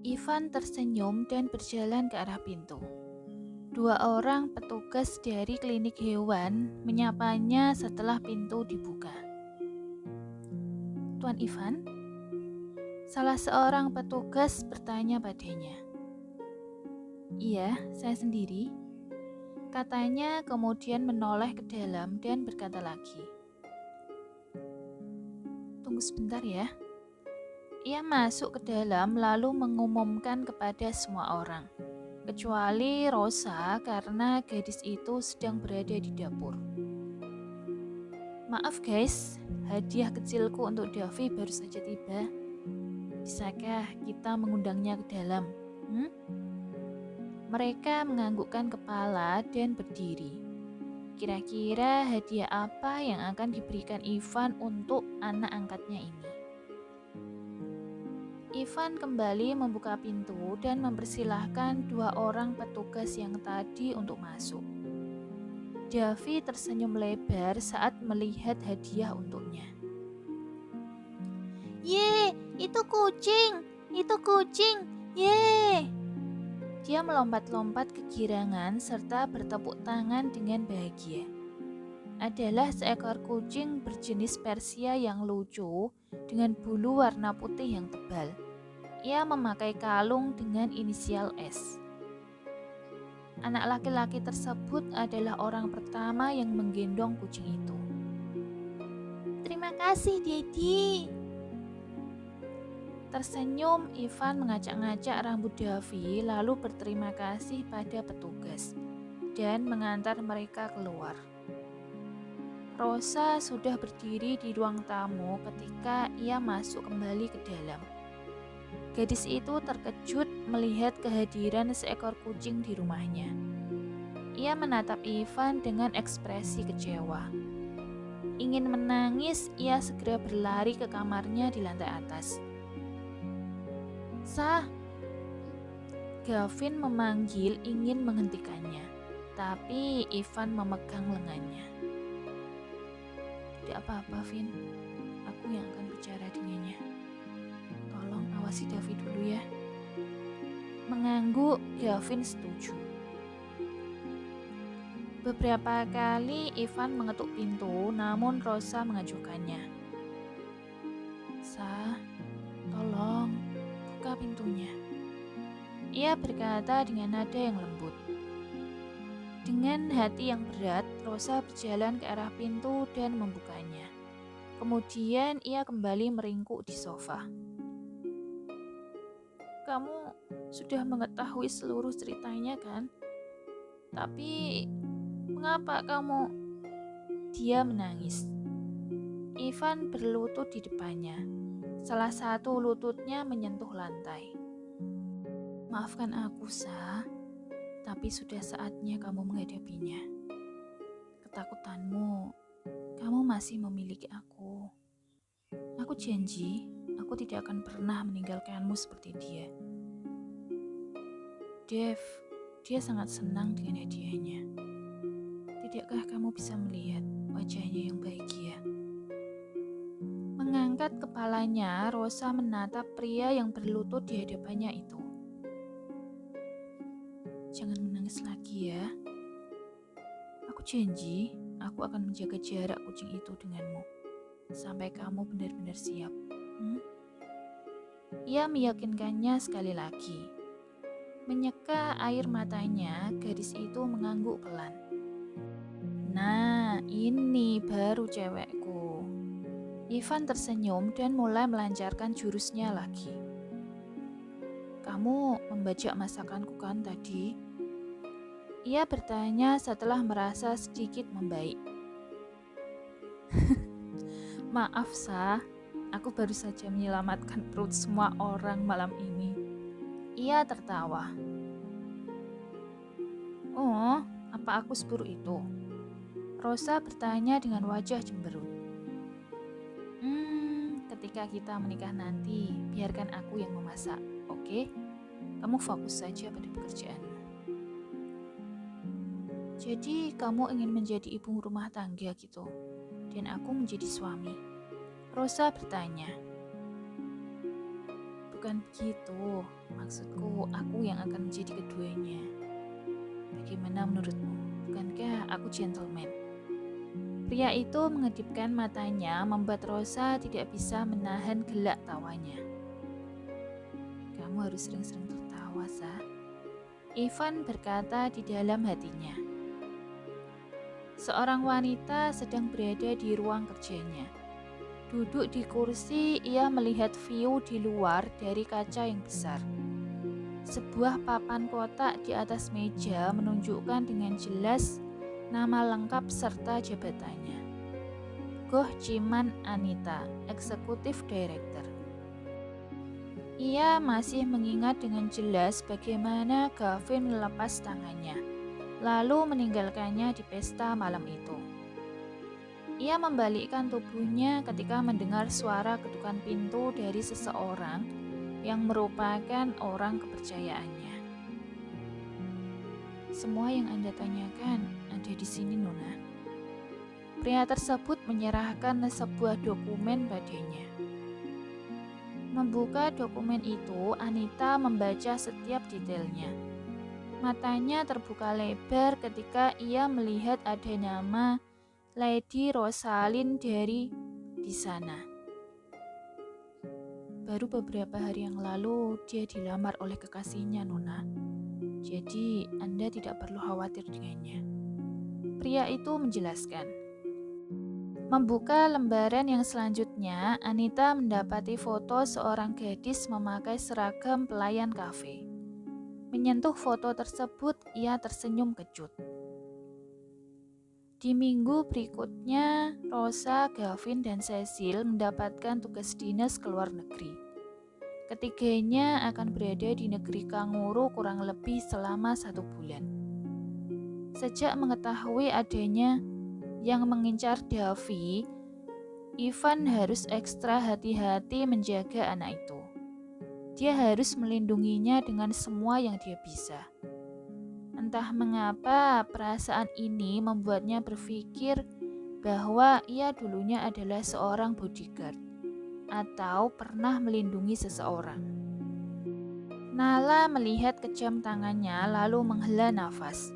Ivan tersenyum dan berjalan ke arah pintu. Dua orang petugas dari klinik hewan menyapanya setelah pintu dibuka. "Tuan Ivan?" Salah seorang petugas bertanya padanya. "Iya, saya sendiri," katanya, kemudian menoleh ke dalam dan berkata lagi, "Tunggu sebentar ya." Ia masuk ke dalam lalu mengumumkan kepada semua orang, kecuali Rosa karena gadis itu sedang berada di dapur. "Maaf guys, hadiah kecilku untuk Davi baru saja tiba. Bisakah kita mengundangnya ke dalam?" Mereka menganggukkan kepala dan berdiri. Kira-kira hadiah apa yang akan diberikan Ivan untuk anak angkatnya ini? Ivan kembali membuka pintu dan mempersilahkan dua orang petugas yang tadi untuk masuk. Davi tersenyum lebar saat melihat hadiah untuknya. "Ye, itu kucing! Itu kucing! Ye!" Dia melompat-lompat kegirangan serta bertepuk tangan dengan bahagia. Adalah seekor kucing berjenis Persia yang lucu dengan bulu warna putih yang tebal. Ia memakai kalung dengan inisial S. Anak laki-laki tersebut adalah orang pertama yang menggendong kucing itu. "Terima kasih, Dedi." Tersenyum, Ivan mengacak-ngacak rambut Davi lalu berterima kasih pada petugas dan mengantar mereka keluar. Rosa sudah berdiri di ruang tamu ketika ia masuk kembali ke dalam. Gadis itu terkejut melihat kehadiran seekor kucing di rumahnya. Ia menatap Ivan dengan ekspresi kecewa. Ingin menangis, ia segera berlari ke kamarnya di lantai atas. "Sah!" Gavin memanggil ingin menghentikannya, tapi Ivan memegang lengannya. "Tidak apa-apa, Vin. Aku yang akan bicara dengannya. Tolong awasi Davi dulu ya." Mengangguk, Gavin setuju. Beberapa kali Ivan mengetuk pintu, namun Rosa mengajukannya. "Sah, tolong buka pintunya." Ia berkata dengan nada yang lembut. Dengan hati yang berat, Rosa berjalan ke arah pintu dan membukanya. Kemudian ia kembali meringkuk di sofa. "Kamu sudah mengetahui seluruh ceritanya kan? Tapi mengapa kamu?" Dia menangis. Ivan berlutut di depannya. Salah satu lututnya menyentuh lantai. "Maafkan aku, Sa, tapi sudah saatnya kamu menghadapinya. Ketakutanmu, kamu masih memiliki aku. Aku janji, aku tidak akan pernah meninggalkanmu seperti dia." "Dev, dia sangat senang dengan hadiahnya. Tidakkah kamu bisa melihat wajahnya yang bahagia?" Mengangkat kepalanya, Rosa menatap pria yang berlutut di hadapannya itu. "Jangan menangis lagi ya. Aku janji, aku akan menjaga jarak kucing itu denganmu sampai kamu benar-benar siap." Ia meyakinkannya sekali lagi. Menyeka air matanya, gadis itu mengangguk pelan. "Nah, ini baru cewekku." Ivan tersenyum dan mulai melancarkan jurusnya lagi. "Kamu membajak masakanku kan tadi?" Ia bertanya setelah merasa sedikit membaik. "Maaf, Sa, aku baru saja menyelamatkan perut semua orang malam ini." Ia tertawa. "Oh, apa aku seburuk itu?" Rosa bertanya dengan wajah cemberut. Ketika kita menikah nanti, biarkan aku yang memasak, oke? Kamu fokus saja pada pekerjaanmu." "Jadi kamu ingin menjadi ibu rumah tangga gitu, dan aku menjadi suami?" Rosa bertanya. bukan begitu. Maksudku, aku yang akan menjadi keduanya. Bagaimana menurutmu? Bukankah aku gentleman? Pria itu mengedipkan matanya membuat Rosa tidak bisa menahan gelak tawanya. Kamu harus sering-sering tertawa, Sa. Ivan berkata di dalam hatinya. Seorang wanita sedang berada di ruang kerjanya. Duduk di kursi, ia melihat view di luar dari kaca yang besar. Sebuah papan kotak di atas meja menunjukkan dengan jelas nama lengkap serta jabatannya. Goh Ciman Anita, Eksekutif Director. Ia masih mengingat dengan jelas bagaimana Gavin melepas tangannya, lalu meninggalkannya di pesta malam itu. Ia membalikkan tubuhnya ketika mendengar suara ketukan pintu dari seseorang yang merupakan orang kepercayaannya. Semua yang Anda tanyakan ada di sini, Nona. Pria tersebut menyerahkan sebuah dokumen padanya. Membuka dokumen itu, Anita membaca setiap detailnya. Matanya terbuka lebar ketika ia melihat ada nama Lady Rosalind di sana. Baru beberapa hari yang lalu dia dilamar oleh kekasihnya, Nona. Jadi Anda tidak perlu khawatir dengannya. Pria itu menjelaskan. Membuka lembaran yang selanjutnya, Anita mendapati foto seorang gadis memakai seragam pelayan kafe. Menyentuh foto tersebut, ia tersenyum kecut. Di minggu berikutnya, Rosa, Gavin, dan Cecil mendapatkan tugas dinas ke luar negeri. Ketiganya akan berada di negeri kanguru kurang lebih selama 1 bulan. Sejak mengetahui adanya yang mengincar Davi, Ivan harus ekstra hati-hati menjaga anak itu. Dia harus melindunginya dengan semua yang dia bisa. Entah mengapa perasaan ini membuatnya berpikir bahwa ia dulunya adalah seorang bodyguard atau pernah melindungi seseorang. Nala melihat kejam tangannya lalu menghela nafas.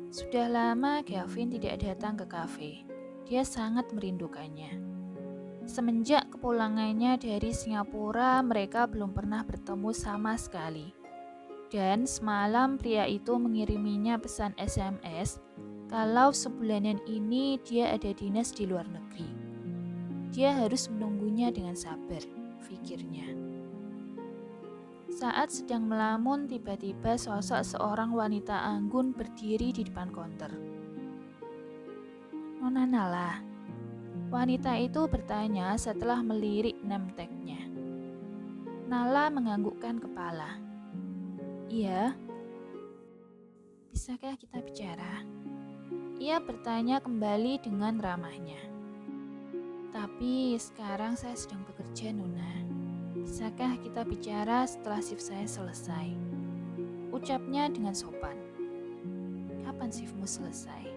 Sudah lama Gavin tidak datang ke kafe. Dia sangat merindukannya. Semenjak kepulangannya dari Singapura, mereka belum pernah bertemu sama sekali. Dan semalam pria itu mengiriminya pesan SMS kalau sebulanan ini dia ada dinas di luar negeri. Dia harus menunggunya dengan sabar, pikirnya. Saat sedang melamun, tiba-tiba sosok seorang wanita anggun berdiri di depan konter. Nona Nala, wanita itu bertanya setelah melirik name tag-nya. Nala menganggukkan kepala. Iya. Bisakah kita bicara? Ia bertanya kembali dengan ramahnya. Tapi sekarang saya sedang bekerja, Nona. Bisakah kita bicara setelah shift saya selesai? Ucapnya dengan sopan. Kapan shiftmu selesai?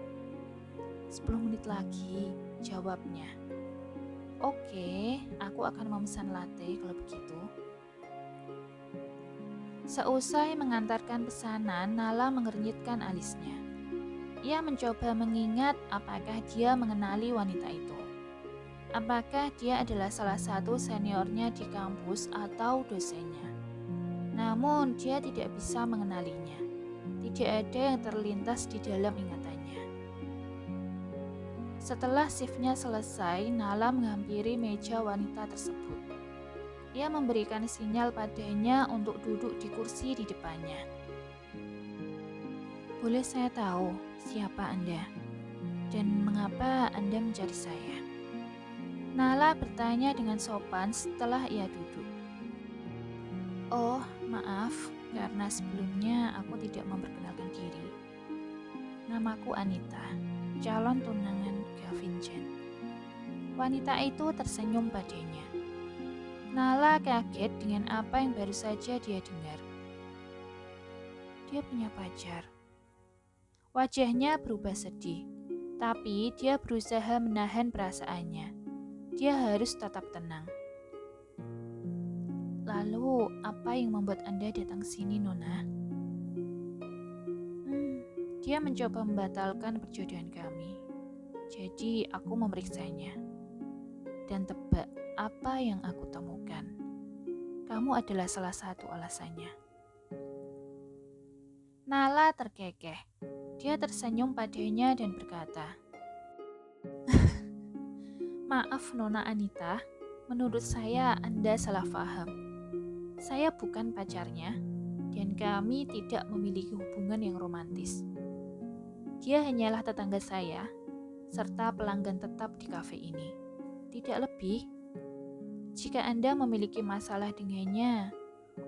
10 menit lagi, jawabnya. Oke, aku akan memesan latte kalau begitu. Seusai mengantarkan pesanan, Nala mengernyitkan alisnya. Ia mencoba mengingat apakah dia mengenali wanita itu. Apakah dia adalah salah satu seniornya di kampus atau dosennya. Namun dia tidak bisa mengenalinya. Tidak ada yang terlintas di dalam ingatannya. Setelah shiftnya selesai, Nala menghampiri meja wanita tersebut. Ia memberikan sinyal padanya untuk duduk di kursi di depannya. Boleh saya tahu siapa Anda? Dan mengapa Anda mencari saya? Nala bertanya dengan sopan setelah ia duduk. Oh, maaf, karena sebelumnya aku tidak memperkenalkan diri. Namaku Anita, calon tunangan Gavin Chen. Wanita itu tersenyum padanya. Nala kaget dengan apa yang baru saja dia dengar. Dia punya pacar. Wajahnya berubah sedih, tapi dia berusaha menahan perasaannya. Dia harus tetap tenang. Lalu, apa yang membuat Anda datang ke sini, Nona? Dia mencoba membatalkan perjodohan kami. Jadi, aku memeriksanya. Dan tebak apa yang aku temukan. Kamu adalah salah satu alasannya. Nala terkekeh. Dia tersenyum padanya dan berkata, "Maaf Nona Anita, menurut saya Anda salah paham. Saya bukan pacarnya, dan kami tidak memiliki hubungan yang romantis. Dia hanyalah tetangga saya, serta pelanggan tetap di kafe ini. Tidak lebih. Jika Anda memiliki masalah dengannya,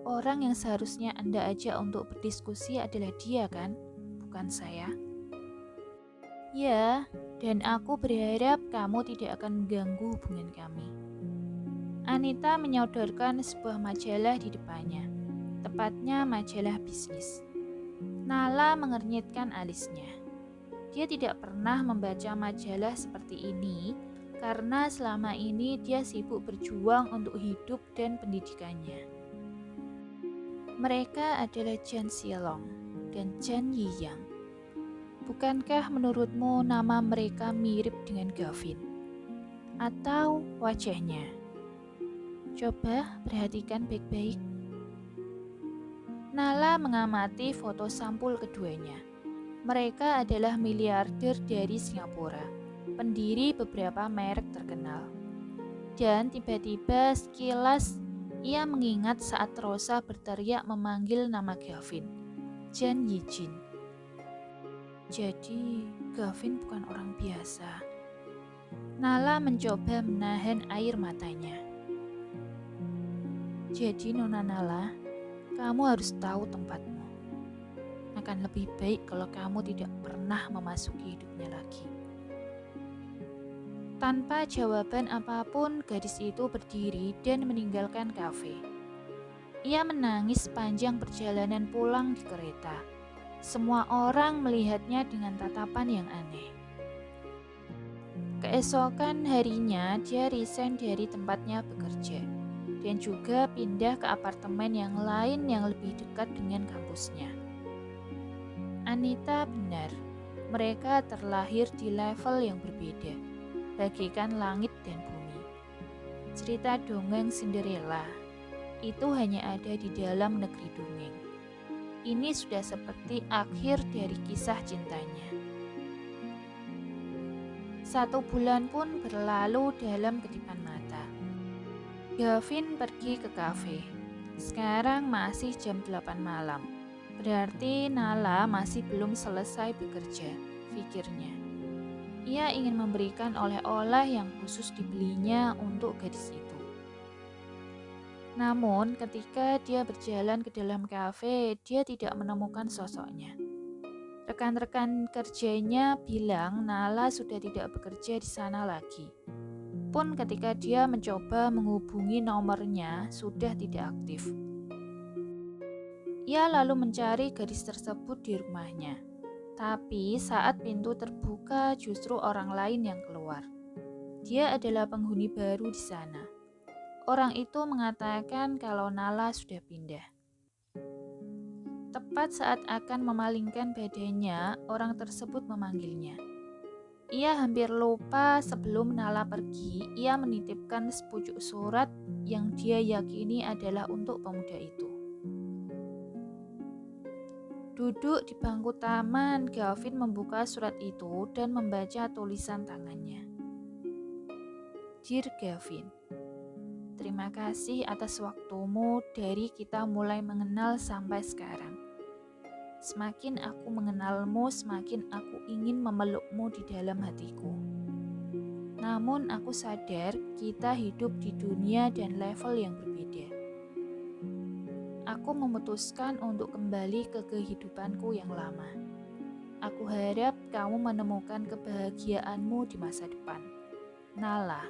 orang yang seharusnya Anda ajak untuk berdiskusi adalah dia kan, bukan saya." "Ya, dan aku berharap kamu tidak akan mengganggu hubungan kami." Anita menyodorkan sebuah majalah di depannya, tepatnya majalah bisnis. Nala mengernyitkan alisnya. Dia tidak pernah membaca majalah seperti ini karena selama ini dia sibuk berjuang untuk hidup dan pendidikannya. Mereka adalah Jan Silong dan Jan Yiyang. Bukankah menurutmu nama mereka mirip dengan Gavin? Atau wajahnya? Coba perhatikan baik-baik. Nala mengamati foto sampul keduanya. Mereka adalah miliarder dari Singapura, pendiri beberapa merek terkenal. Dan tiba-tiba sekilas ia mengingat saat Rosa berteriak memanggil nama Gavin, Jan Yijin. Jadi, Gavin bukan orang biasa. Nala mencoba menahan air matanya. Jadi Nona Nala, kamu harus tahu tempatmu. Akan lebih baik kalau kamu tidak pernah memasuki hidupnya lagi. Tanpa jawaban apapun, gadis itu berdiri dan meninggalkan kafe. Ia menangis sepanjang perjalanan pulang di kereta. Semua orang melihatnya dengan tatapan yang aneh. Keesokan harinya, dia resign dari tempatnya bekerja dan juga pindah ke apartemen yang lain yang lebih dekat dengan kampusnya. Anita benar, mereka terlahir di level yang berbeda, bagaikan langit dan bumi. Cerita dongeng Cinderella itu hanya ada di dalam negeri dongeng. Ini sudah seperti akhir dari kisah cintanya. 1 bulan pun berlalu dalam kedipan mata. Gavin pergi ke kafe. Sekarang masih jam 8 malam. Berarti Nala masih belum selesai bekerja, pikirnya. Ia ingin memberikan oleh-oleh yang khusus dibelinya untuk gadis itu. Namun, ketika dia berjalan ke dalam kafe, dia tidak menemukan sosoknya. Rekan-rekan kerjanya bilang Nala sudah tidak bekerja di sana lagi. Pun ketika dia mencoba menghubungi nomornya, sudah tidak aktif. Ia lalu mencari gadis tersebut di rumahnya. Tapi saat pintu terbuka, justru orang lain yang keluar. Dia adalah penghuni baru di sana. Orang itu mengatakan kalau Nala sudah pindah. Tepat saat akan memalingkan badannya, orang tersebut memanggilnya. Ia hampir lupa sebelum Nala pergi, ia menitipkan sepucuk surat yang dia yakini adalah untuk pemuda itu. Duduk di bangku taman, Gavin membuka surat itu dan membaca tulisan tangannya. Dear Gavin, terima kasih atas waktumu dari kita mulai mengenal sampai sekarang. Semakin aku mengenalmu, semakin aku ingin memelukmu di dalam hatiku. Namun aku sadar kita hidup di dunia dan level yang berbeda. Aku memutuskan untuk kembali ke kehidupanku yang lama. Aku harap kamu menemukan kebahagiaanmu di masa depan. Nala.